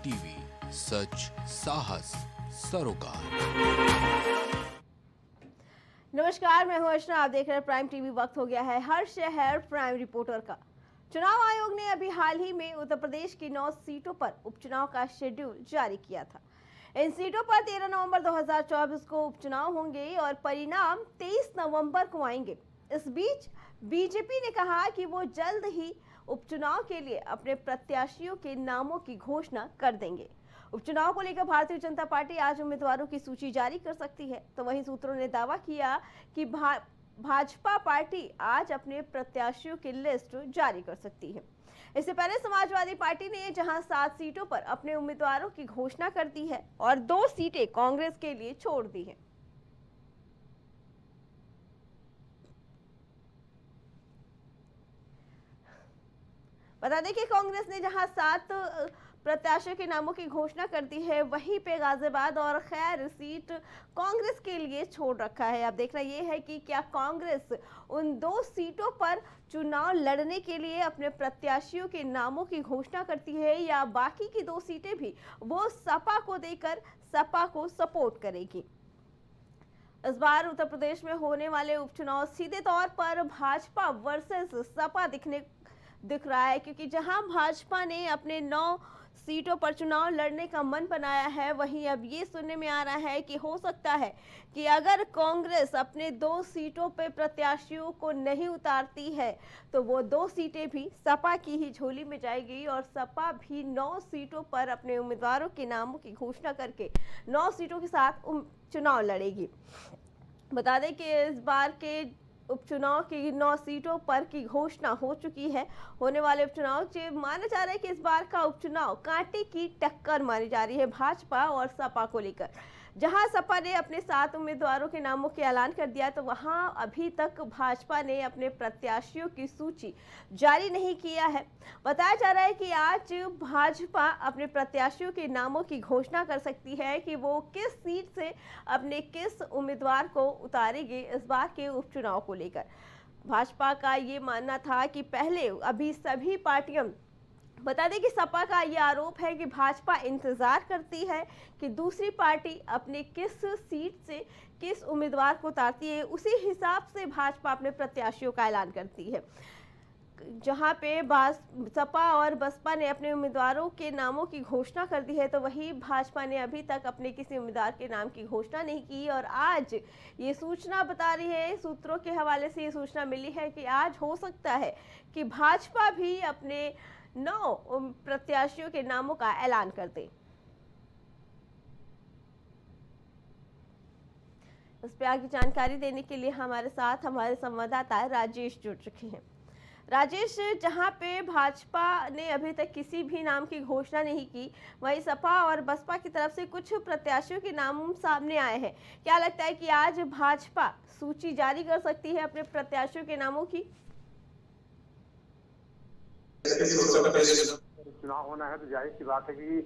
TV, सच साहस सरोकार। नमस्कार, मैं हूं अर्चना। आप देख रहे हैं प्राइम टीवी। वक्त हो गया है हर शहर प्राइम रिपोर्टर का। चुनाव आयोग ने अभी हाल ही में उत्तर प्रदेश की 9 सीटों पर उपचुनाव का शेड्यूल जारी किया था। इन सीटों पर 13 नवंबर 2024 को उपचुनाव होंगे और परिणाम 23 नवंबर को आएंगे। इस बीच बीजेपी ने कहा कि वो जल्द ही उपचुनाव के लिए अपने प्रत्याशियों के नामों की घोषणा कर देंगे। उपचुनाव को लेकर भारतीय जनता पार्टी आज उम्मीदवारों की सूची जारी कर सकती है। तो वहीं सूत्रों ने दावा किया कि भाजपा पार्टी आज अपने प्रत्याशियों की लिस्ट जारी कर सकती है। इससे पहले समाजवादी पार्टी ने जहां 7 सीटों पर अपने उम्मीदवारों की घोषणा कर दी है और 2 सीटें कांग्रेस के लिए छोड़ दी है। बता दें कि कांग्रेस ने जहां 7 प्रत्याशियों के नामों की घोषणा कर दी है, वहीं पे गाजियाबाद और खैर सीट कांग्रेस के लिए छोड़ रखा है। अब देखना यह है कि क्या कांग्रेस उन 2 सीटों पर चुनाव लड़ने के लिए अपने प्रत्याशियों के नामों की घोषणा करती है या बाकी की 2 सीटें भी वो सपा को देकर सपा को सपोर्ट करेगी। इस बार उत्तर प्रदेश में होने वाले उपचुनाव सीधे तौर पर भाजपा वर्सेस सपा दिख रहा है, क्योंकि जहां भाजपा ने अपने 9 सीटों पर चुनाव लड़ने का मन बनाया है, वहीं अब ये सुनने में आ रहा है कि हो सकता है कि अगर कांग्रेस अपने 2 सीटों पर प्रत्याशियों को नहीं उतारती है तो वो 2 सीटें भी सपा की ही झोली में जाएगी और सपा भी 9 सीटों पर अपने उम्मीदवारों के नामों की घोषणा करके 9 सीटों के साथ चुनाव लड़ेगी। बता दें कि इस बार के उपचुनाव की 9 सीटों पर की घोषणा हो चुकी है। होने वाले उपचुनाव से माना जा रहा है कि इस बार का उपचुनाव कांटे की टक्कर मानी जा रही है भाजपा और सपा को लेकर। जहां सपा ने अपने 7 उम्मीदवारों के नामों के ऐलान कर दिया, तो वहां अभी तक भाजपा ने अपने प्रत्याशियों की सूची जारी नहीं किया है। बताया जा रहा है कि आज भाजपा अपने प्रत्याशियों के नामों की घोषणा कर सकती है कि वो किस सीट से अपने किस उम्मीदवार को उतारेगी। इस बार के उपचुनाव को लेकर भाजपा का ये मानना था कि पहले अभी सभी पार्टियां, बता दें कि सपा का ये आरोप है कि भाजपा इंतजार करती है कि दूसरी पार्टी अपने किस सीट से किस उम्मीदवार को उतारती है, उसी हिसाब से भाजपा अपने प्रत्याशियों का ऐलान करती है। जहां पे सपा और बसपा ने अपने उम्मीदवारों के नामों की घोषणा कर दी है, तो वहीं भाजपा ने अभी तक अपने किसी उम्मीदवार के नाम की घोषणा नहीं की। और आज ये सूचना बता रही है, सूत्रों के हवाले से ये सूचना मिली है कि आज हो सकता है कि भाजपा भी अपने 9 प्रत्याशियों के नामों का ऐलान कर दे। इस पे आगे जानकारी देने के लिए हमारे साथ हमारे संवाददाता राजेश जुड़ चुके हैं। राजेश, जहां पे भाजपा ने अभी तक किसी भी नाम की घोषणा नहीं की, वहीं सपा और बसपा की तरफ से कुछ प्रत्याशियों के नाम सामने आए हैं। क्या लगता है कि आज भाजपा सूची जारी कर सकती है अपने प्रत्याशियों के नामों की? चुनाव होना है तो जाहिर सी बात है कि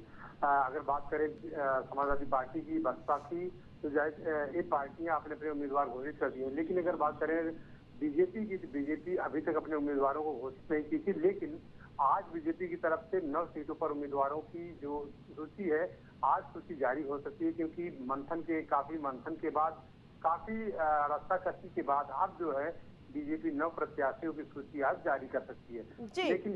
अगर बात करें समाजवादी पार्टी की, बसपा की, तो ये पार्टियां अपने अपने उम्मीदवार घोषित कर दी हैं। लेकिन अगर बात करें बीजेपी की, तो बीजेपी अभी तक अपने उम्मीदवारों को घोषित नहीं की थी। लेकिन आज बीजेपी की तरफ से 9 सीटों पर उम्मीदवारों की जो सूची है, आज सूची जारी हो सकती है, क्योंकि काफी मंथन के बाद, काफी रस्साकसी के बाद अब जो है बीजेपी 9 प्रत्याशियों की सूची आज जारी कर सकती है। लेकिन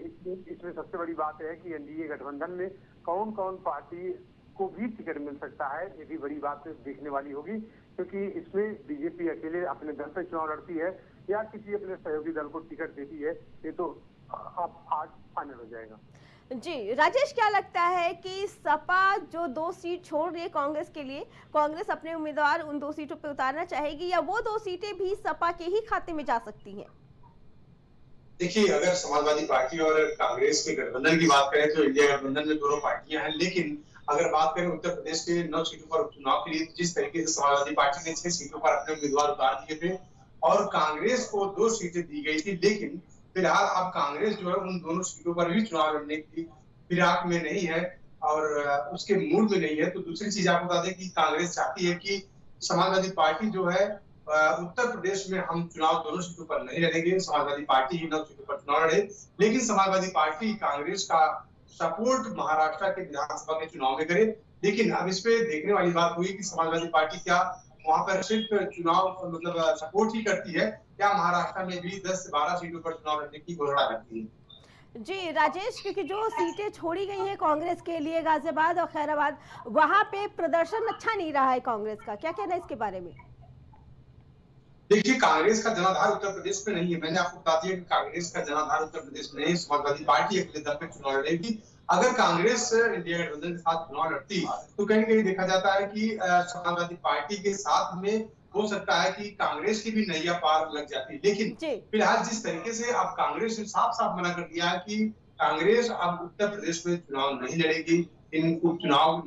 इसमें सबसे बड़ी बात है कि एनडीए गठबंधन में कौन कौन पार्टी को भी टिकट मिल सकता है, ये भी बड़ी बात देखने वाली होगी, क्योंकि इसमें बीजेपी अकेले अपने दल पर चुनाव लड़ती है या किसी अपने सहयोगी दल को टिकट देती है, ये तो अब आज फाइनल हो जाएगा। जी राजेश, क्या लगता है कि सपा जो 2 सीट छोड़ रही है कांग्रेस के लिए, कांग्रेस अपने उम्मीदवार उन 2 सीटों पे उतारना चाहेगी या वो 2 सीटें भी सपा के ही खाते में जा सकती हैं? देखिए, अगर समाजवादी पार्टी और कांग्रेस के गठबंधन की बात करें तो इंडिया गठबंधन में दोनों पार्टियां हैं। लेकिन अगर बात करें उत्तर प्रदेश के 9 सीटों पर उपचुनाव के लिए, जिस तरीके से समाजवादी पार्टी ने 6 सीटों पर अपने उम्मीदवार उतार दिए थे और कांग्रेस को 2 सीटें दी गई थी, लेकिन फिलहाल अब कांग्रेस जो है उन दोनों सीटों पर भी चुनाव लड़ने की फिराक में नहीं है और उसके मूड में नहीं है। तो दूसरी चीज आपको बता दें कि कांग्रेस चाहती है कि समाजवादी पार्टी जो है उत्तर प्रदेश में हम चुनाव दोनों सीटों पर नहीं लड़ेंगे, समाजवादी पार्टी ही 9 सीटों पर चुनाव लड़े। लेकिन समाजवादी पार्टी कांग्रेस का सपोर्ट महाराष्ट्र के विधानसभा के चुनाव में करे। लेकिन अब इस पे देखने वाली बात हुई कि समाजवादी पार्टी क्या वहां पर सिर्फ चुनाव मतलब सपोर्ट ही करती है या महाराष्ट्र में भी 10 से 12 सीटों पर चुनाव लड़ने की घोषणा करती है। जी राजेश, क्योंकि जो सीटें छोड़ी गई हैं कांग्रेस के लिए गाजियाबाद और खैराबाद, वहां पे प्रदर्शन अच्छा नहीं रहा है कांग्रेस का, क्या कहना है इसके बारे में? देखिए, कांग्रेस का जनाधार उत्तर प्रदेश में नहीं है। मैंने आपको बता दिया कि कांग्रेस का जनाधार उत्तर प्रदेश में नहीं। समाजवादी पार्टी अगले दल में चुनाव लड़ेगी। अगर कांग्रेस इंडिया गठबंधन के साथ चुनाव लड़ती तो कहीं कहीं देखा जाता है कि समाजवादी पार्टी के साथ में हो सकता है कि कांग्रेस की भी नैया पार लग जाती है। लेकिन फिलहाल जिस तरीके से अब कांग्रेस ने साफ साफ मना कर दिया है कि कांग्रेस अब उत्तर प्रदेश में चुनाव नहीं लड़ेगी इन उपचुनाव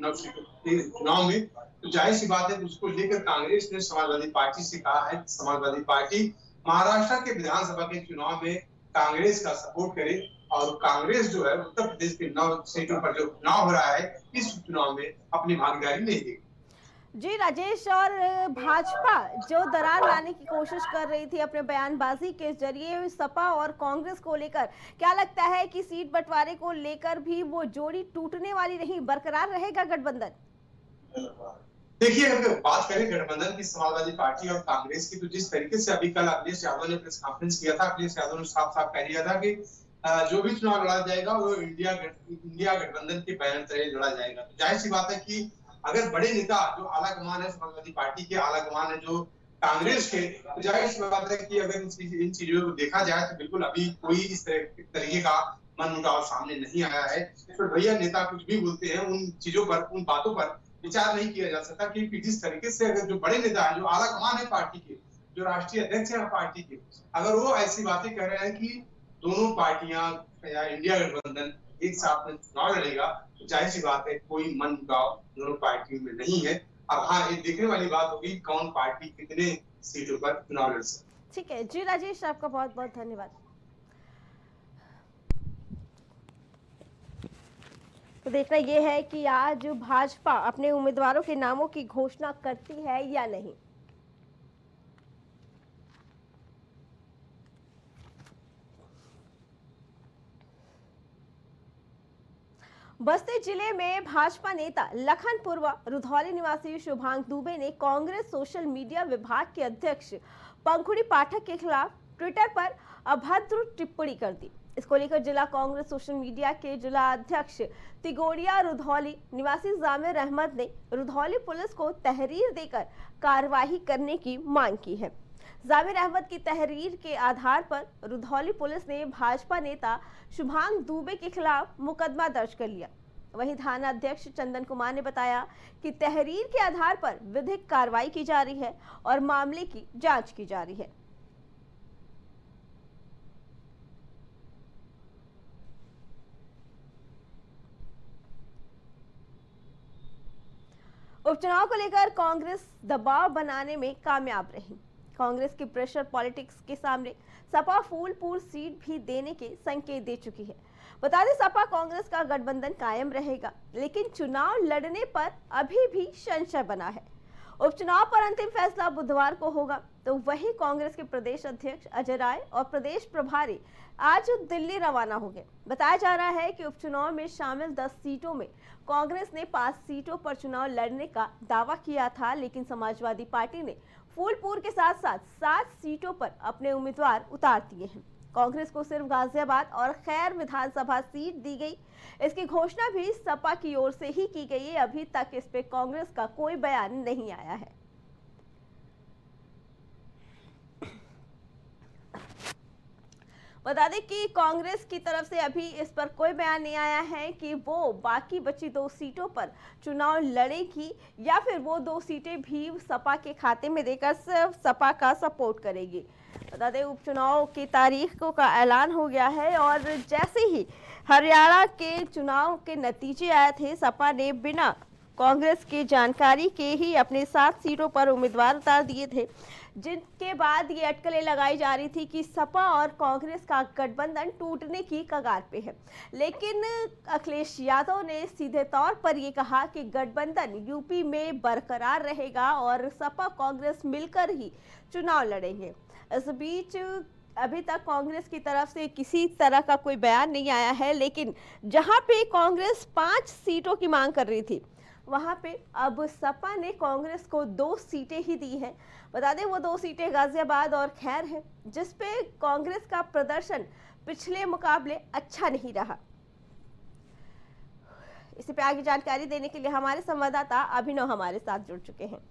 चुनाव में, तो जाहिर सी बात है उसको लेकर कांग्रेस ने समाजवादी पार्टी से कहा है कि समाजवादी पार्टी महाराष्ट्र के विधानसभा के चुनाव में कांग्रेस का सपोर्ट करे और कांग्रेस जो है उत्तर प्रदेश के 9 सीटों पर जो चुनाव हो रहा है इस चुनाव में अपनी भागीदारी नहीं देगी। जी राजेश, और भाजपा जो दरार लाने की कोशिश कर रही थी अपने बयानबाजी के जरिए सपा और कांग्रेस को लेकर, क्या लगता है कि सीट बंटवारे को लेकर भी वो जोड़ी टूटने वाली नहीं, बरकरार रहेगा गठबंधन? देखिए, अगर बात करें गठबंधन की समाजवादी पार्टी और कांग्रेस की, तो जिस तरीके से अभी कल अखिलेश यादव ने प्रेस कॉन्फ्रेंस किया था, अखिलेश यादव ने साफ साफ कह दिया था कि जो भी चुनाव लड़ा जाएगा वो इंडिया गठबंधन के बैनर तले लड़ा जाएगा। तो जाहिर सी बात है कि अगर बड़े नेता जो आला कमान है समाजवादी पार्टी के, आला कमान है जो कांग्रेस के, तो जाहिर सी बात है कि अगर इन चीजों को देखा जाए तो बिल्कुल अभी कोई इस तरीके का मनमुटाव सामने नहीं आया है। तो भैया नेता कुछ भी बोलते हैं, उन चीजों पर, उन बातों पर विचार नहीं किया जा सकता, क्योंकि जिस तरीके से अगर जो बड़े नेता है, जो आला कमान है पार्टी के, जो राष्ट्रीय अध्यक्ष है पार्टी के, अगर वो ऐसी बातें कर रहे हैं कि दोनों पार्टियां या इंडिया गठबंधन एक साथ में चुनाव लड़ेगा, तो जाहिर सी बात है कोई मनमुटाव दोनों पार्टियों में नहीं है। अब हाँ, ये देखने वाली बात होगी कौन पार्टी कितने सीटों पर चुनाव लड़ सकती है। ठीक है जी राजेश, आपका बहुत बहुत धन्यवाद। तो देखना यह है कि आज भाजपा अपने उम्मीदवारों के नामों की घोषणा करती है या नहीं। बस्ती जिले में भाजपा नेता लखनपुर रुधौली निवासी शुभांग दुबे ने कांग्रेस सोशल मीडिया विभाग के अध्यक्ष पंखुड़ी पाठक के खिलाफ ट्विटर पर अभद्र टिप्पणी कर दी। इसको लेकर जिला कांग्रेस सोशल मीडिया के जिला अध्यक्ष तिगोड़िया रुधौली निवासी जामिर अहमद ने रुधौली पुलिस को तहरीर देकर कार्रवाई करने की मांग की है। जामिर अहमद की तहरीर के आधार पर रुधौली पुलिस ने भाजपा नेता शुभांग दुबे के खिलाफ मुकदमा दर्ज कर लिया। वहीं थाना अध्यक्ष चंदन कुमार ने बताया कि तहरीर के आधार पर विधिक कार्रवाई की जा रही है और मामले की जांच की जा रही है। उपचुनाव को लेकर कांग्रेस दबाव बनाने में कामयाब रही। कांग्रेस की प्रेशर पॉलिटिक्स के सामने सपा फूलपुर सीट भी देने के संकेत दे चुकी है। बता दें, सपा कांग्रेस का गठबंधन कायम रहेगा, लेकिन चुनाव लड़ने पर अभी भी संशय बना है। उपचुनाव पर अंतिम फैसला बुधवार को होगा। तो वहीं कांग्रेस के प्रदेश अध्यक्ष अजय राय और प्रदेश प्रभारी आज दिल्ली रवाना हो गए। बताया जा रहा है कि उपचुनाव में शामिल 10 सीटों में कांग्रेस ने 5 सीटों पर चुनाव लड़ने का दावा किया था, लेकिन समाजवादी पार्टी ने फूलपुर के साथ साथ 7 सीटों पर अपने उम्मीदवार उतार दिए हैं। कांग्रेस को सिर्फ गाजियाबाद और खैर विधानसभा सीट दी गई। इसकी घोषणा भी सपा की ओर से ही की गई है। अभी तक इस पे कांग्रेस का कोई बयान नहीं आया है। बता दें कि कांग्रेस की तरफ से अभी इस पर कोई बयान नहीं आया है कि वो बाकी बची 2 सीटों पर चुनाव लड़ेगी या फिर वो 2 सीटें भी सपा के खाते में देकर सिर्फ सपा का सपोर्ट करेगी। बता दें, उपचुनाव की तारीखों का ऐलान हो गया है और जैसे ही हरियाणा के चुनाव के नतीजे आए थे, सपा ने बिना कांग्रेस की जानकारी के ही अपने 7 सीटों पर उम्मीदवार उतार दिए थे, जिनके बाद ये अटकलें लगाई जा रही थी कि सपा और कांग्रेस का गठबंधन टूटने की कगार पे है। लेकिन अखिलेश यादव ने सीधे तौर पर ये कहा कि गठबंधन यूपी में बरकरार रहेगा और सपा कांग्रेस मिलकर ही चुनाव लड़ेंगे। इस बीच अभी तक कांग्रेस की तरफ से किसी तरह का कोई बयान नहीं आया है, लेकिन जहां पे कांग्रेस 5 सीटों की मांग कर रही थी, वहां पे अब सपा ने कांग्रेस को 2 सीटें ही दी हैं। बता दें वो 2 सीटें गाजियाबाद और खैर हैं, जिसपे कांग्रेस का प्रदर्शन पिछले मुकाबले अच्छा नहीं रहा। इसी पे आगे जानकारी देने के लिए हमारे संवाददाता अभिनव हमारे साथ जुड़ चुके हैं।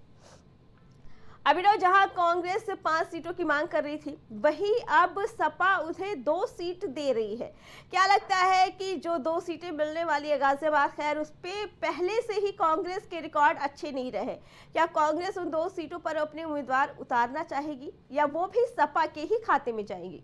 अभिनव, जहां कांग्रेस 5 सीटों की मांग कर रही थी, वहीं अब सपा उन्हें 2 सीट दे रही है। क्या लगता है कि जो 2 सीटें मिलने वाली है गाजियाबाद खैर, उस पे पहले से ही कांग्रेस के रिकॉर्ड अच्छे नहीं रहे? क्या कांग्रेस उन 2 सीटों पर अपने उम्मीदवार उतारना चाहेगी या वो भी सपा के ही खाते में जाएंगी?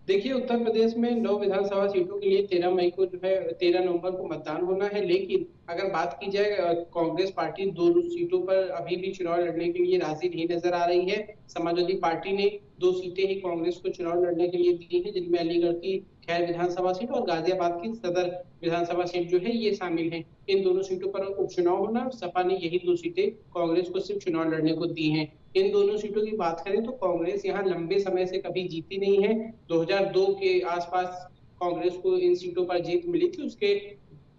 देखिए, उत्तर प्रदेश में 9 विधानसभा सीटों के लिए 13 मई को जो है 13 नवंबर को मतदान होना है। लेकिन अगर बात की जाए, कांग्रेस पार्टी 2 सीटों पर अभी भी चुनाव लड़ने के लिए राजी नहीं नजर आ रही है। समाजवादी पार्टी ने 2 सीटें ही कांग्रेस को चुनाव लड़ने के लिए दी है, जिनमें अलीगढ़ की खैर विधानसभा सीट और गाजियाबाद की सदर विधानसभा सीट जो है ये शामिल है। इन दोनों सीटों पर उपचुनाव होना और सपा ने यही 2 सीटें कांग्रेस को सिर्फ चुनाव लड़ने को दी हैं। इन दोनों सीटों की बात करें तो कांग्रेस यहाँ लंबे समय से कभी जीती नहीं है। 2002 के आसपास कांग्रेस को इन सीटों पर जीत मिली थी, उसके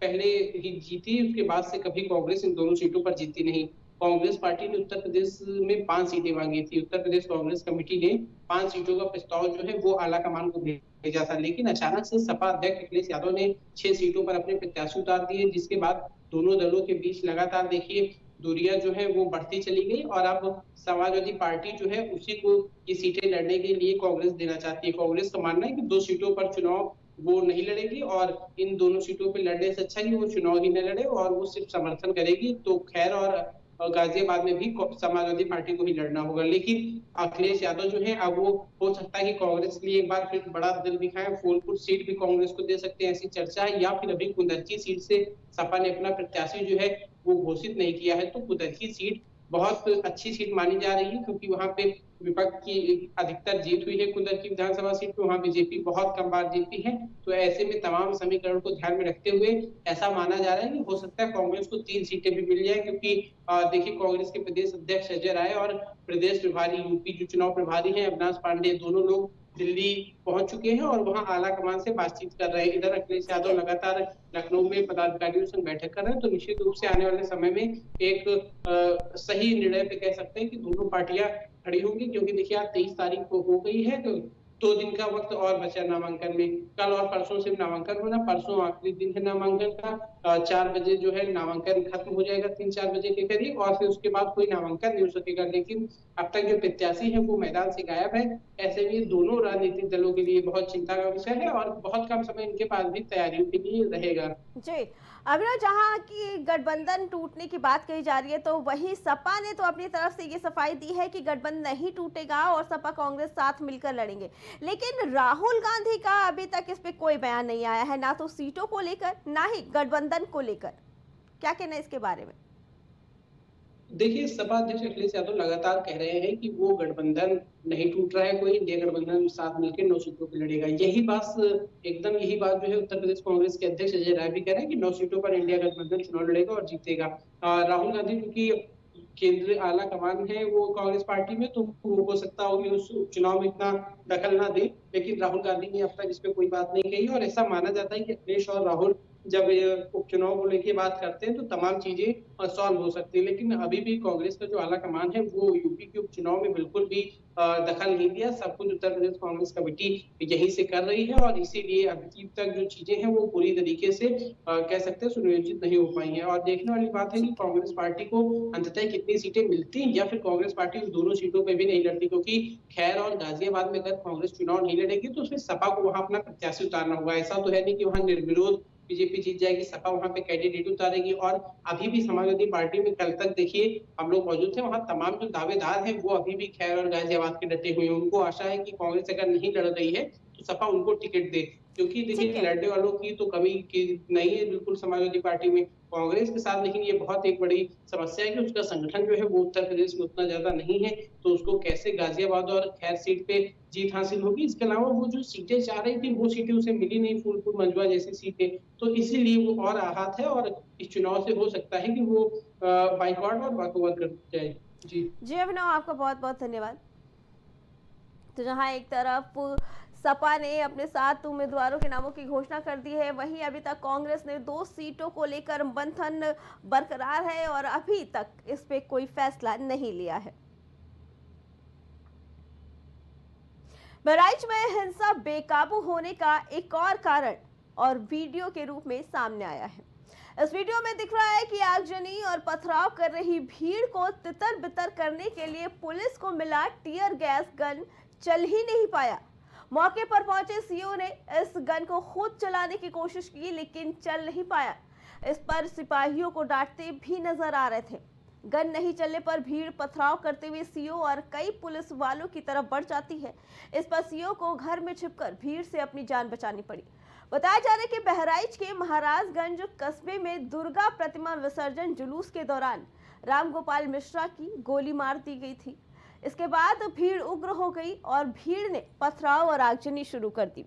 पहले ही जीती, उसके बाद से कभी कांग्रेस इन दोनों सीटों पर जीती नहीं। कांग्रेस पार्टी ने उत्तर प्रदेश में 5 सीटें मांगी थी। उत्तर प्रदेश कांग्रेस कमेटी ने 5 सीटों का प्रस्ताव जो है वो आला कमान को भेजा था, लेकिन अचानक से सपा अध्यक्ष अखिलेश यादव ने 6 सीटों पर अपने प्रत्याशी उतार दिए, जिसके बाद दोनों दलों के बीच लगातार देखिए दूरियां जो है वो बढ़ती चली गई और अब समाजवादी पार्टी जो है उसी को ये सीटें लड़ने के लिए कांग्रेस देना चाहती है। कांग्रेस का मानना है कि 2 सीटों पर चुनाव वो नहीं लड़ेगी और इन दोनों सीटों पर लड़ने से अच्छा कि वो चुनाव ही न लड़े और वो सिर्फ समर्थन करेगी। तो खैर और गाजियाबाद में भी समाजवादी पार्टी को ही लड़ना होगा। लेकिन अखिलेश यादव जो है अब वो हो सकता है कि कांग्रेस के लिए एक बार फिर बड़ा दिल दिखाएं, फूलपुर सीट भी कांग्रेस को दे सकते हैं, ऐसी चर्चा है। या फिर अभी कुंदरकी सीट से सपा ने अपना प्रत्याशी जो है वो घोषित नहीं किया है, तो कुंदरकी सीट बहुत अच्छी सीट मानी जा रही है, क्योंकि वहां पे विपक्ष की अधिकतर जीत हुई है। कुंदरकी विधानसभा सीट पे वहां बीजेपी बहुत कम बार जीती है। तो ऐसे में तमाम समीकरण को ध्यान में रखते हुए ऐसा माना जा रहा है कि हो सकता है कांग्रेस को 3 सीटें भी मिल जाए, क्योंकि देखिए कांग्रेस के प्रदेश अध्यक्ष अजय राय और प्रदेश प्रभारी यूपी जो चुनाव प्रभारी है अविनाश पांडे, दोनों लोग दिल्ली पहुंच चुके हैं और वहां आला कमान से बातचीत कर रहे हैं। इधर अखिलेश यादव लगातार लखनऊ में पदाधिकारियों से बैठक कर रहे हैं। तो निश्चित रूप से आने वाले समय में एक सही निर्णय पे कह सकते हैं कि दोनों पार्टियां खड़ी होंगी, क्योंकि देखिए आज 23 तारीख को हो गई है, तो 2 दिन का वक्त और बचा नामांकन में। कल और परसों से नामांकन होना, परसों आखिरी दिन है नामांकन का। 4 बजे जो है नामांकन खत्म हो जाएगा, 3-4 बजे के करीब, और फिर उसके बाद कोई नामांकन नहीं हो सकेगा। लेकिन अब तक जो प्रत्याशी है वो मैदान से गायब है। ऐसे में दोनों राजनीतिक दलों के लिए बहुत चिंता का विषय है और बहुत कम समय इनके पास भी तैयारियों के लिए रहेगा। जी अभिनव, जहां की गठबंधन टूटने की बात कही जा रही है, तो वही सपा ने तो अपनी तरफ से ये सफाई दी है कि गठबंधन नहीं टूटेगा और सपा कांग्रेस साथ मिलकर लड़ेंगे। लेकिन राहुल गांधी का अभी तक इस पे कोई बयान नहीं आया है, ना तो सीटों को लेकर ना ही गठबंधन को लेकर। क्या कहना है इसके बारे में? देखिए, सपा अध्यक्ष अखिलेश यादव लगातार कह रहे हैं कि वो गठबंधन नहीं टूट रहा है, कोई इंडिया गठबंधन साथ मिलकर 9 सीटों पर लड़ेगा। यही बात जो है उत्तर प्रदेश कांग्रेस के अध्यक्ष अजय राय भी कह रहे हैं कि 9 सीटों पर इंडिया गठबंधन चुनाव लड़ेगा और जीतेगा। राहुल गांधी क्योंकि केंद्रीय आला कमान है वो कांग्रेस पार्टी में, तो हो सकता हो कि उस चुनाव में इतना दखल ना दे, लेकिन राहुल गांधी ने अब तक इस पे कोई बात नहीं कही और ऐसा माना जाता है कि अखिलेश और राहुल जब उपचुनाव को लेकर बात करते हैं तो तमाम चीजें सॉल्व हो सकती है। लेकिन अभी भी कांग्रेस का जो आला कमान है वो यूपी के उपचुनाव में बिल्कुल भी दखल नहीं दिया। सब कुछ उत्तर प्रदेश कांग्रेस कमेटी यहीं से कर रही है और इसीलिए अभी तक जो चीजें हैं वो पूरी तरीके से कह सकते हैं सुनियोजित नहीं हो पाई हैं। और देखने वाली बात है कि कांग्रेस पार्टी को अंततः कितनी सीटें मिलती हैं या फिर कांग्रेस पार्टी उन दोनों सीटों पर भी नहीं लड़ती, क्योंकि खैर और गाजियाबाद में अगर कांग्रेस चुनाव नहीं लड़ेगी तो उसमें सपा को वहां अपना प्रत्याशी उतारना होगा। ऐसा तो है नहीं कि वहां निर्विरोध बीजेपी जीत जाएगी, सपा वहां पे कैंडिडेट उतारेगी। और अभी भी समाजवादी पार्टी में कल तक देखिए हम लोग मौजूद थे, वहां तमाम जो दावेदार हैं वो अभी भी खैर और गाजियाबाद के डटे हुए हैं। उनको आशा है कि कांग्रेस अगर नहीं लड़ रही है तो सपा उनको टिकट दे, क्योंकि देखिए लड़ने वालों की तो कमी की नहीं है बिल्कुल समाजवादी पार्टी में कांग्रेस के साथ, लेकिन ये बहुत एक बड़ी समस्या है कि उसका संगठन जो है वो उत्तर प्रदेश में उतना ज्यादा नहीं है, तो उसको कैसे गाजियाबाद और खैर सीट पे जीत हासिल होगी। इसके अलावा वो जो सीटें चाह रही थी वो सीटें उसे मिली नहीं, फूलपुर मंझवा जैसी सीटें, तो इसीलिए वो और आहत है और इस चुनाव से हो सकता है कि वो बाइकआउट और वॉकओवर कर जाए। जी अभिनव, आपका बहुत बहुत धन्यवाद। तो जहां एक तरफ सपा ने अपने 7 उम्मीदवारों के नामों की घोषणा कर दी है, वहीं अभी तक कांग्रेस ने 2 सीटों को लेकर मंथन बरकरार है और अभी तक इस पे कोई फैसला नहीं लिया है। बहराइच में हिंसा बेकाबू होने का एक और कारण और वीडियो के रूप में सामने आया है। इस वीडियो में दिख रहा है कि आगजनी और पथराव कर रही भीड़ को तितर बितर करने के लिए पुलिस को मिला टीयर गैस गन चल ही नहीं पाया। मौके पर पहुंचे सीओ ने इस गन को खुद चलाने की कोशिश की लेकिन चल नहीं पाया। इस पर सिपाहियों को डांटते भी नजर आ रहे थे। गन नहीं चलने पर भीड़ पथराव करते हुए सीओ और कई पुलिस वालों की तरफ बढ़ जाती है। इस पर सीओ को घर में छिपकर भीड़ से अपनी जान बचानी पड़ी। बताया जा रहा है कि बहराइच के महाराजगंज कस्बे में दुर्गा प्रतिमा विसर्जन जुलूस के दौरान रामगोपाल मिश्रा की गोली मार दी गई थी। इसके बाद भीड़ उग्र हो गई और भीड़ ने पथराव और आगजनी शुरू कर दी।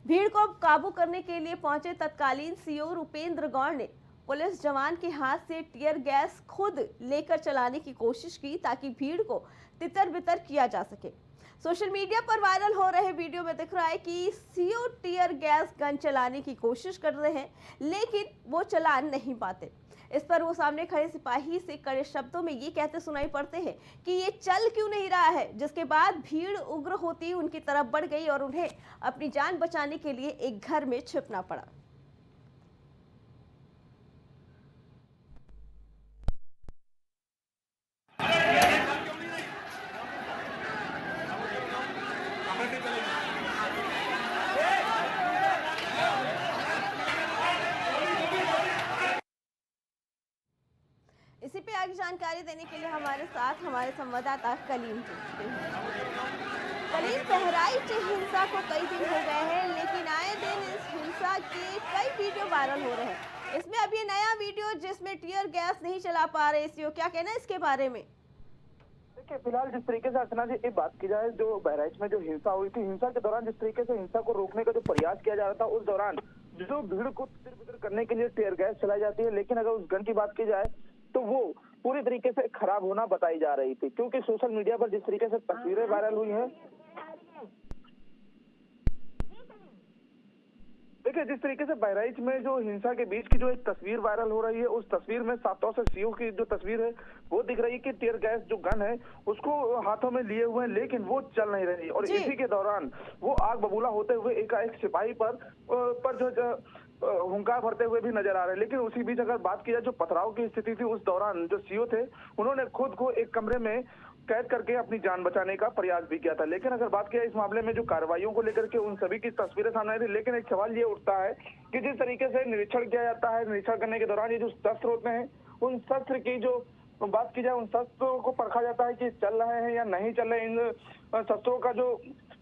भीड़ को काबू करने के लिए पहुंचे तत्कालीन सीओ रुपेंद्र गौड़ ने पुलिस जवान के हाथ से टीयर गैस खुद लेकर चलाने की कोशिश की ताकि भीड़ को तितर बितर किया जा सके। सोशल मीडिया पर वायरल हो रहे वीडियो में दिख रहा है कि सीओ टीयर गैस गन चलाने की कोशिश कर रहे हैं लेकिन वो चला नहीं पाते। इस पर वो सामने खड़े सिपाही से कड़े शब्दों में ये कहते सुनाई पड़ते हैं कि ये चल क्यों नहीं रहा है, जिसके बाद भीड़ उग्र होती उनकी तरफ बढ़ गई और उन्हें अपनी जान बचाने के लिए एक घर में छिपना पड़ा। इसी पे आगे जानकारी देने के लिए हमारे साथ हमारे संवाददाता कलीम जुड़ते हैं। कलीम, बहराइच हिंसा को कई दिन हो गए हैं लेकिन आए दिन इस हिंसा के कई वीडियो वायरल हो रहे हैं। इसमें अब ये नया वीडियो जिसमें टीयर गैस नहीं चला पा रहे सीओ, क्या कहना है इसके बारे में? देखिए, फिलहाल जिस तरीके से अर्चना जी ये बात की जाए, जो बहराइच में जो हिंसा हुई थी, हिंसा के दौरान जिस तरीके से हिंसा को रोकने का जो प्रयास किया जा रहा था, उस दौरान जो भीड़ को तितर बितर करने के लिए टीयर गैस चलाई जाती है, लेकिन अगर उस गन की बात की जाए तो वो पूरी तरीके से खराब होना बताई जा रही थी। क्योंकि सोशल मीडिया पर जिस तरीके से तस्वीरें वायरल हुई हैं, देखिए जिस तरीके से बहराइच में जो हिंसा के बीच की जो एक तस्वीर वायरल हो रही है, उस तस्वीर में साफ तौर से सीओ की जो तस्वीर है वो दिख रही है कि टीयर गैस जो गन है उसको हाथों में लिए हुए हैं लेकिन वो चल नहीं रही और इसी के दौरान वो आग बबूला होते हुए एकाएक सिपाही पर जो हुंकार भरते हुए भी नजर आ रहे हैं। लेकिन उसी बीच अगर बात की जाए जो पथराव की स्थिति थी, उस दौरान जो सीओ थे उन्होंने खुद को एक कमरे में कैद करके अपनी जान बचाने का प्रयास भी किया था। लेकिन अगर बात किया इस मामले में जो कार्रवाइयों को लेकर के उन सभी की तस्वीरें सामने आई थी, लेकिन एक सवाल ये उठता है कि जिस तरीके से निरीक्षण किया जाता है, निरीक्षण करने के दौरान ये जो शस्त्र होते हैं, उन शस्त्र की जो बात की जाए, उन शस्त्रों को परखा जाता है कि चल रहे हैं या नहीं चल रहे। इन शस्त्रों का जो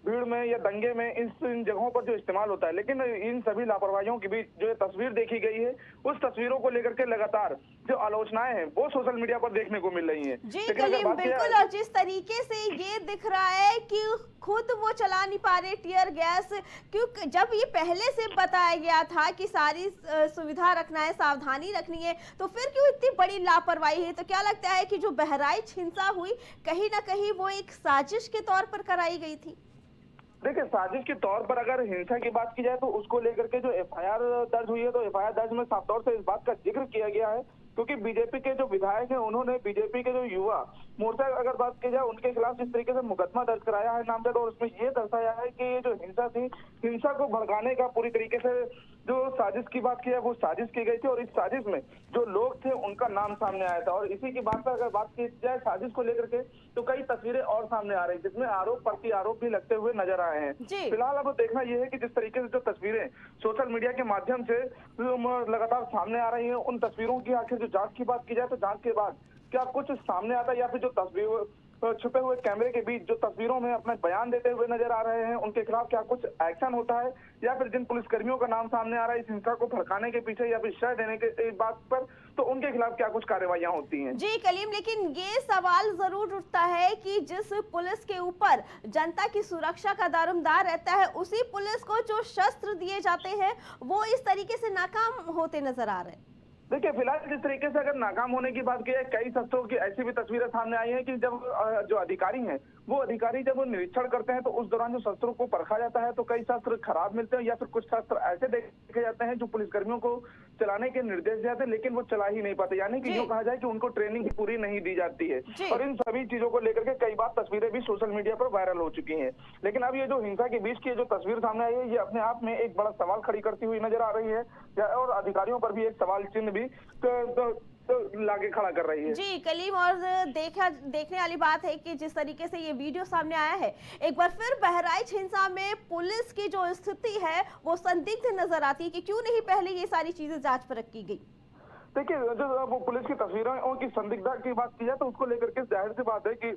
भीड़ में या दंगे में इन जगहों पर जो इस्तेमाल होता है, लेकिन इन सभी लापरवाहियों के बीच जो तस्वीर देखी गई है, उस तस्वीरों को लेकर के लगातार जो आलोचनाएं हैं वो सोशल मीडिया पर देखने को मिल रही हैं। जी कलीम, बिल्कुल। और जिस तरीके से ये दिख रहा है कि खुद वो चला नहीं पा रहे टीयर गैस, क्योंकि जब ये पहले से बताया गया था कि सारी सुविधा रखना है, सावधानी रखनी है, तो फिर क्यों इतनी बड़ी लापरवाही है? तो क्या लगता है कि जो बहराइच हिंसा हुई कहीं ना कहीं वो एक साजिश के तौर पर कराई गई थी? देखिए, साजिश के तौर पर अगर हिंसा की बात की जाए तो उसको लेकर के जो एफआईआर दर्ज हुई है, तो एफआईआर दर्ज में साफ तौर से इस बात का जिक्र किया गया है क्योंकि बीजेपी के जो विधायक हैं उन्होंने बीजेपी के जो युवा मोर्चा अगर बात की जाए उनके खिलाफ जिस तरीके से मुकदमा दर्ज कराया है नामजद, और उसमें ये दर्शाया है कि ये जो हिंसा थी, हिंसा को भड़काने का पूरी तरीके से जो साजिश की बात की है वो साजिश की गई थी और इस साजिश में जो लोग थे उनका नाम सामने आया था। और इसी की बात पर अगर बात की जाए साजिश को लेकर के तो कई तस्वीरें और सामने आ रही जिसमें आरोप प्रति आरोप भी लगते हुए नजर आए हैं। फिलहाल अब देखना यह है कि जिस तरीके से जो तस्वीरें सोशल मीडिया के माध्यम से लगातार सामने आ रही है, उन तस्वीरों की आखिर जो जांच की बात की जाए तो जांच के बाद क्या कुछ सामने आता है या फिर जो तस्वीर छुपे हुए कैमरे के बीच जो तस्वीरों में अपने बयान देते हुए नजर आ रहे हैं उनके खिलाफ क्या कुछ एक्शन होता है या फिर जिन पुलिसकर्मियों का नाम सामने आ रहा है इस हिंसा को भड़काने के पीछे या फिर शय देने के बात पर, तो उनके खिलाफ क्या कुछ कार्रवाइयां होती हैं। जी कलीम, लेकिन ये सवाल जरूर उठता है कि जिस पुलिस के ऊपर जनता की सुरक्षा का दारोमदार रहता है, उसी पुलिस को जो शस्त्र दिए जाते हैं वो इस तरीके से नाकाम होते नजर आ रहे हैं। देखिए, फिलहाल जिस तरीके से अगर नाकाम होने की बात की जाए, कई शस्त्रों की ऐसी भी तस्वीरें सामने आई हैं कि जब जो अधिकारी हैं वो अधिकारी जब वो निरीक्षण करते हैं तो उस दौरान जो शस्त्रों को परखा जाता है तो कई शस्त्र खराब मिलते हैं या फिर कुछ शस्त्र ऐसे देखे जाते हैं जो पुलिसकर्मियों को चलाने के निर्देश जाते हैं लेकिन वो चला ही नहीं पाते, यानी कि यूं कहा जाए कि उनको ट्रेनिंग पूरी नहीं दी जाती है। और इन सभी चीजों को लेकर के कई बार तस्वीरें भी सोशल मीडिया पर वायरल हो चुकी हैं। लेकिन अब ये जो हिंसा के बीच की जो तस्वीर सामने आई है ये अपने आप में एक बड़ा सवाल खड़ी करती हुई नजर आ रही है और अधिकारियों पर भी एक सवाल चिन्ह भी लागे खड़ा कर रही है। जी कलीम, और देखने वाली बात है कि जिस तरीके से ये वीडियो सामने आया है, एक बार फिर बहराइच हिंसा में पुलिस की जो स्थिति है वो संदिग्ध नजर आती है कि क्यों नहीं पहले ये सारी चीजें जांच परख की गई। देखिए, जो वो पुलिस की तस्वीरों की संदिग्धता की बात की जाए तो उसको लेकर के जाहिर सी बात है कि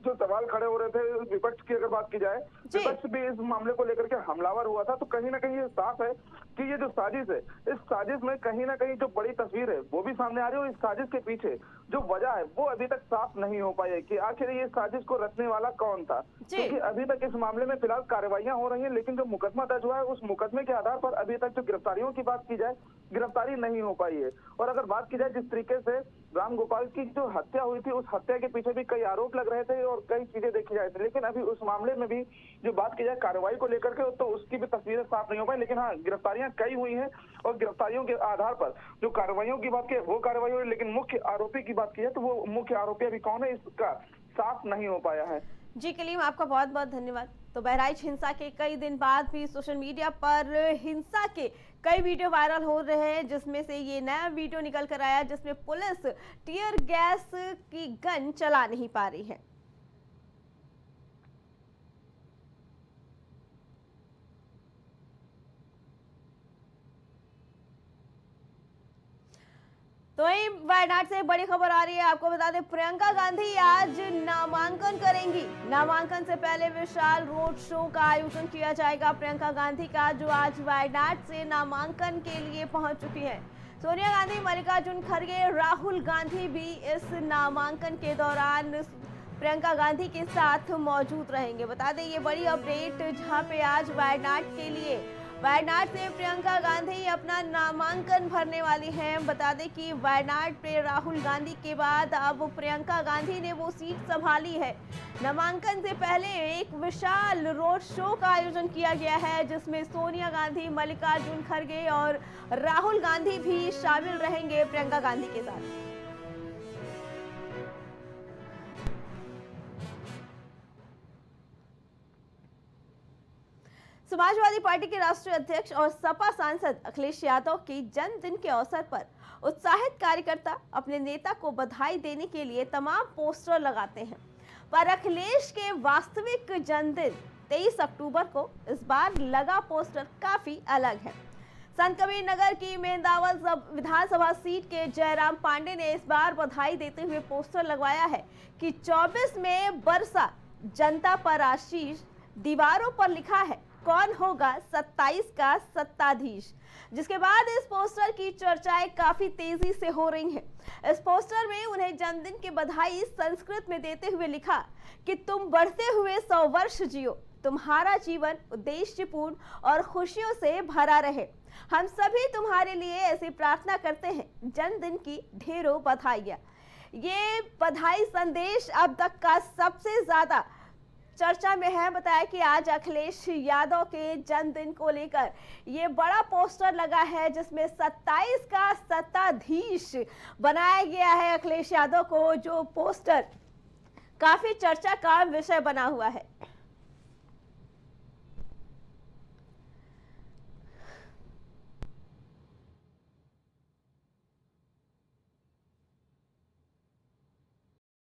जो सवाल खड़े हो रहे थे विपक्ष की अगर बात की जाए, विपक्ष भी इस मामले को लेकर के हमलावर हुआ था। तो कहीं ना कहीं ये साफ है कि ये जो साजिश है, इस साजिश में कहीं ना कहीं जो बड़ी तस्वीर है वो भी सामने आ रही है और इस साजिश के पीछे जो वजह है वो अभी तक साफ नहीं हो पाई है कि आखिर ये साजिश को रचने वाला कौन था। क्योंकि अभी तक इस मामले में फिलहाल कार्रवाइयां हो रही हैं लेकिन जो मुकदमा दर्ज हुआ है उस मुकदमे के आधार पर अभी तक जो गिरफ्तारियों की बात की जाए, गिरफ्तारी नहीं हो पाई है। और अगर बात की जाए जिस तरीके से राम गोपाल की जो हत्या हुई थी उस हत्या के पीछे भी कई आरोप लग रहे थे और कई चीजें देखी जाए थी, लेकिन अभी उस मामले में भी जो बात की जाए कार्रवाई को लेकर के तो उसकी भी तस्वीरें साफ नहीं हो पाई। लेकिन हाँ, गिरफ्तारियां कई हुई हैं और गिरफ्तारियों के आधार पर जो कार्रवाइयों की बात की वो कार्रवाई हुई, लेकिन मुख्य आरोपी की बात की जाए तो वो मुख्य आरोपी अभी कौन है इसका साफ नहीं हो पाया है। जी कलीम, आपका बहुत बहुत धन्यवाद। तो बहराइच हिंसा के कई दिन बाद भी सोशल मीडिया पर हिंसा के कई वीडियो वायरल हो रहे हैं, जिसमें से ये नया वीडियो निकल कर आया जिसमें पुलिस टीयर गैस की गन चला नहीं पा रही है। तो वहीं वायनाड से बड़ी खबर आ रही है। आपको बता दें प्रियंका गांधी आज नामांकन करेंगी। नामांकन से पहले विशाल रोड शो का आयोजन किया जाएगा प्रियंका गांधी का, जो आज वायनाड से नामांकन के लिए पहुंच चुकी है। सोनिया गांधी, मल्लिकार्जुन खड़गे, राहुल गांधी भी इस नामांकन के दौरान प्रियंका गांधी के साथ मौजूद रहेंगे। बता दें ये बड़ी अपडेट जहां पे आज वायनाड से प्रियंका गांधी अपना नामांकन भरने वाली हैं। बता दें कि वायनाड पे राहुल गांधी के बाद अब प्रियंका गांधी ने वो सीट संभाली है। नामांकन से पहले एक विशाल रोड शो का आयोजन किया गया है जिसमें सोनिया गांधी, मल्लिकार्जुन खड़गे और राहुल गांधी भी शामिल रहेंगे प्रियंका गांधी के साथ। समाजवादी पार्टी के राष्ट्रीय अध्यक्ष और सपा सांसद अखिलेश यादव के जन्मदिन के अवसर पर उत्साहित कार्यकर्ता अपने नेता को बधाई देने के लिए तमाम पोस्टर लगाते हैं, पर अखिलेश के वास्तविक जन्मदिन 23 अक्टूबर को इस बार लगा पोस्टर काफी अलग है। संत कबीर नगर की मेंदावल विधानसभा सीट के जयराम पांडे ने इस बार बधाई देते हुए पोस्टर लगवाया है कि 24 में बरसा जनता पर आशीष, दीवारों पर लिखा है कौन होगा 27 का सत्ताधीश। जिसके बाद इस पोस्टर की चर्चाएं काफी तेजी से हो रही हैं। इस पोस्टर में उन्हें जन्मदिन की बधाई संस्कृत में देते हुए लिखा कि तुम बढ़ते हुए 100 वर्ष जियो, तुम्हारा जीवन उद्देश्यपूर्ण और खुशियों से भरा रहे। हम सभी तुम्हारे लिए ऐसी प्रार्थना करते हैं। जन्मदिन की ढेरों बधाइयां। ये बधाई संदेश अब तक का सबसे ज्यादा चर्चा में है। बताया कि आज अखिलेश यादव के जन्मदिन को लेकर ये बड़ा पोस्टर लगा है जिसमें 27 का सत्ताधीश बनाया गया है अखिलेश यादव को, जो पोस्टर काफी चर्चा का विषय बना हुआ है।